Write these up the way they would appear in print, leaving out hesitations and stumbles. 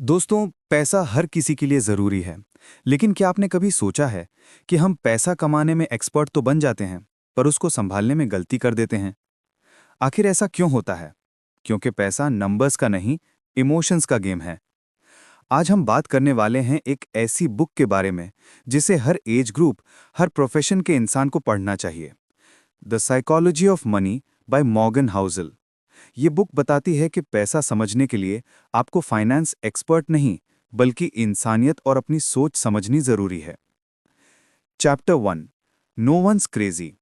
दोस्तों, पैसा हर किसी के लिए ज़रूरी है। लेकिन क्या आपने कभी सोचा है कि हम पैसा कमाने में एक्सपर्ट तो बन जाते हैं, पर उसको संभालने में गलती कर देते हैं? आखिर ऐसा क्यों होता है? क्योंकि पैसा नंबर्स का नहीं, इमोशंस का गेम है। आज हम बात करने वाले हैं एक ऐसी बुक के बारे में जिसे हर एज ग्रुप, हर प्रोफेशन के इंसान को पढ़ना चाहिए। The psychology of money by Morgan Housel. ये बुक बताती है कि पैसा समझने के लिए आपको फाइनेंस एक्सपर्ट नहीं, बल्कि इंसानियत और अपनी सोच समझनी जरूरी है। चैप्टर 1। No one's crazy.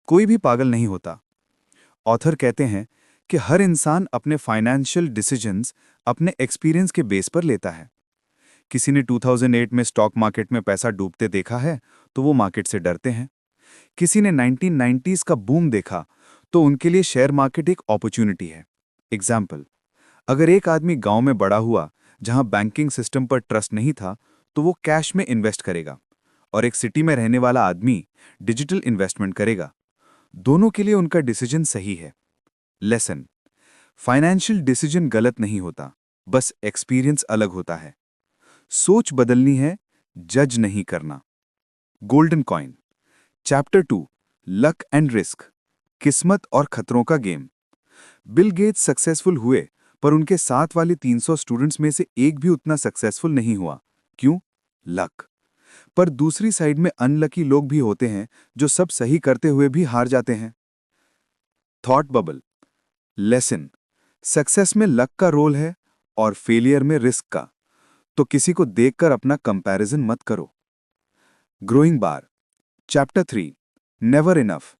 कोई भी पागल नहीं होता। ऑथर कहते हैं कि हर इंसान अपने फाइनेंशियल डिसीजंस अपने एक्सपीरियंस के बेस पर लेता है। किसी ने 2008 में स्टॉक मार्केट में पैसा डूबते देखा है, तो वो मार्केट से डरते हैं। किसी ने 1990s का बूम देखा, तो उनके लिए शेयर मार्केट एक अपॉर्चुनिटी है। एग्जाम्पल, अगर एक आदमी गांव में बड़ा हुआ जहां बैंकिंग सिस्टम पर ट्रस्ट नहीं था, तो वो कैश में इन्वेस्ट करेगा, और एक सिटी में रहने वाला आदमी डिजिटल इन्वेस्टमेंट करेगा। दोनों के लिए उनका डिसीजन सही है। लेसन, फाइनेंशियल डिसीजन गलत नहीं होता, बस एक्सपीरियंस अलग होता है। सोच बदलनी है, जज नहीं करना। Golden coin. Chapter 2। Luck and risk. किस्मत और खतरों का गेम। बिल गेट्स सक्सेसफुल हुए, पर उनके साथ वाले 300 स्टूडेंट्स में से एक भी उतना सक्सेसफुल नहीं हुआ। क्यों? लक। पर दूसरी साइड में अनलकी लोग भी होते हैं जो सब सही करते हुए भी हार जाते हैं। Thought bubble. लेसन, सक्सेस में लक का रोल है और फेलियर में रिस्क का, तो किसी को देखकर अपना कंपैरिजन मत करो। ग्रोइंग बार। चैप्टर 3। Never enough.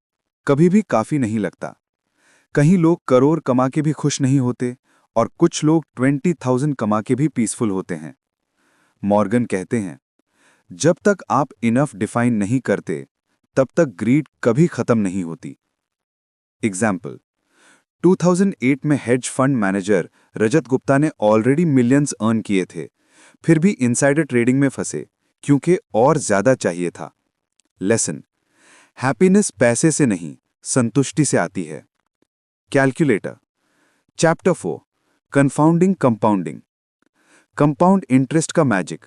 कभी भी काफी नहीं लगता। कहीं लोग करोड़ कमा के भी खुश नहीं होते, और कुछ लोग 20,000 कमा के भी पीसफुल होते हैं। मॉर्गन कहते हैं, जब तक आप इनफ डिफाइन नहीं करते, तब तक ग्रीड कभी खत्म नहीं होती। एग्जाम्पल, 2008 में हेज फंड मैनेजर रजत गुप्ता ने ऑलरेडी मिलियंस अर्न किए थे, फिर भी इनसाइडर ट्रेडिंग में फंसे क्योंकि और ज्यादा चाहिए था। लेसन, हैप्पीनेस पैसे से नहीं, संतुष्टि से आती है। Calculator. Chapter 4। Confounding compounding. Compound interest का मैजिक।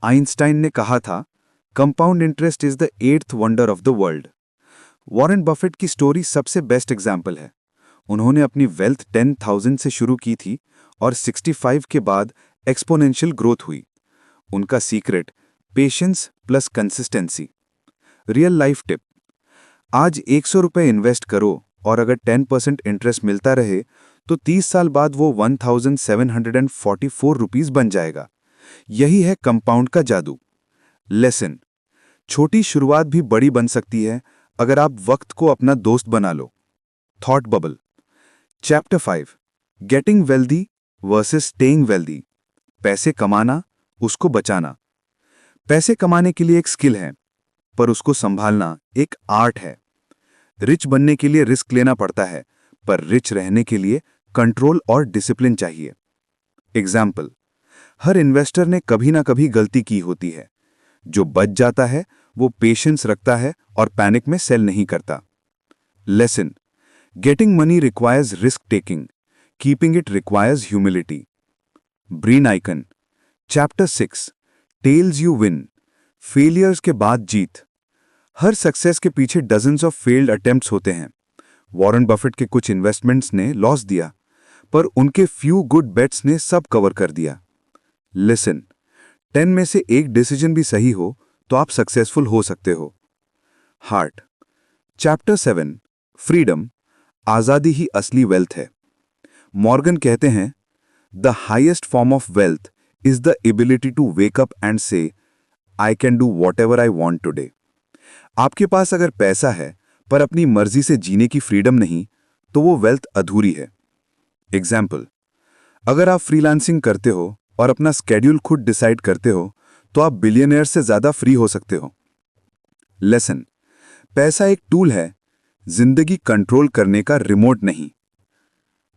आइंस्टाइन ने कहा था, compound interest is the 8th wonder of the world. Warren Buffett की स्टोरी सबसे बेस्ट एग्जाम्पल है। उन्होंने अपनी वेल्थ 10,000 से शुरू की थी और 65 के बाद एक्सपोनेंशियल ग्रोथ हुई। उनका secret patience plus consistency. Real life tip. आज 100 रुपए इन्वेस्ट करो, और अगर 10% इंटरेस्ट मिलता रहे तो 30 साल बाद वो 1,744 रुपीस बन जाएगा। यही है कंपाउंड का जादू। लेसन, छोटी शुरुआत भी बड़ी बन सकती है अगर आप वक्त को अपना दोस्त बना लो। Thought bubble. Chapter 5। Getting wealthy versus staying wealthy. पैसे कमाना, उसको बचाना। पैसे कमाने के लिए एक स्किल है, पर उसको संभालना एक आर्ट है। रिच बनने के लिए रिस्क लेना पड़ता है, पर रिच रहने के लिए कंट्रोल और डिसिप्लिन चाहिए। एग्जाम्पल, हर इन्वेस्टर ने कभी ना कभी गलती की होती है। जो बच जाता है वो पेशेंस रखता है और पैनिक में सेल नहीं करता। Lesson, getting money requires risk taking, keeping it requires humility. Brain icon. Chapter 6। Tails you win. Failures के बाद जीत। हर सक्सेस के पीछे डजन्स ऑफ फेल्ड अटेम्प्ट्स होते हैं। वॉरेन बफेट के कुछ इन्वेस्टमेंट्स ने लॉस दिया, पर उनके फ्यू गुड बेट्स ने सब कवर कर दिया। लिसन, 10 में से एक डिसीजन भी सही हो तो आप सक्सेसफुल हो सकते हो। हार्ट। चैप्टर 7। फ्रीडम, आजादी ही असली वेल्थ है। मॉर्गन कहते हैं, the highest form of wealth is the ability to wake up and say I can do whatever I want today. आपके पास अगर पैसा है पर अपनी मर्जी से जीने की फ्रीडम नहीं, तो वो वेल्थ अधूरी है। एग्जाम्पल, अगर आप फ्रीलांसिंग करते हो और अपना स्केड्यूल खुद डिसाइड करते हो, तो आप बिलियनियर से ज्यादा फ्री हो सकते हो। लेसन, पैसा एक टूल है, जिंदगी कंट्रोल करने का रिमोट नहीं।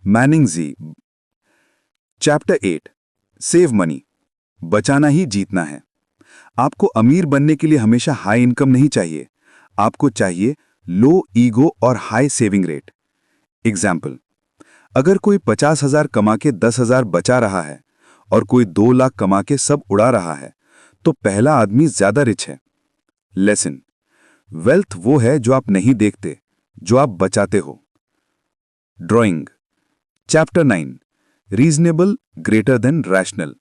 मैनिंग जी। चैप्टर 8। सेव मनी, बचाना ही जीतना है। आपको अमीर बनने के लिए हमेशा हाई इनकम नहीं चाहिए, आपको चाहिए लो ईगो और हाई सेविंग रेट। एग्जाम्पल, अगर कोई 50,000 कमा के 10,000 बचा रहा है और कोई 2 लाख कमा के सब उड़ा रहा है, तो पहला आदमी ज्यादा रिच है। लेसन: वेल्थ वो है जो आप नहीं देखते, जो आप बचाते हो। Drawing. Chapter 9: reasonable greater than rational.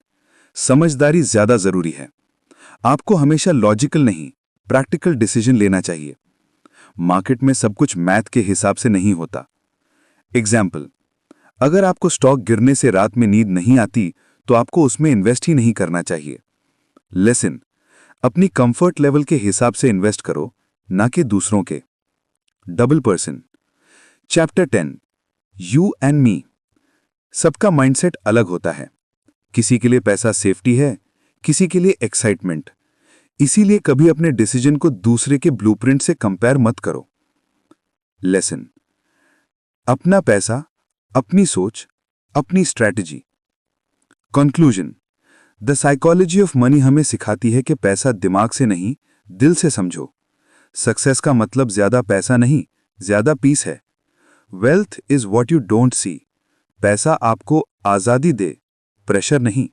समझदारी ज्यादा जरूरी है। आपको हमेशा लॉजिकल नहीं, प्रैक्टिकल डिसीजन लेना चाहिए। मार्केट में सब कुछ मैथ के हिसाब से नहीं होता। एग्जाम्पल: अगर आपको स्टॉक गिरने से रात में नींद नहीं आती, तो आपको उसमें इन्वेस्ट ही नहीं करना चाहिए। लेसन: अपनी कंफर्ट लेवल के हिसाब से इन्वेस्ट करो, ना कि दूसरों के। Double person. Chapter 10: you and me. सबका माइंडसेट अलग होता है। किसी के लिए पैसा सेफ्टी है, किसी के लिए एक्साइटमेंट। इसीलिए कभी अपने डिसीजन को दूसरे के ब्लूप्रिंट से कंपेयर मत करो। लेसन: अपना पैसा, अपनी सोच, अपनी strategy. Conclusion: the psychology of money हमें सिखाती है कि पैसा दिमाग से नहीं, दिल से समझो। सक्सेस का मतलब ज्यादा पैसा नहीं, ज्यादा पीस है। Wealth is what you don't see. पैसा आपको आजादी दे, प्रेशर नहीं।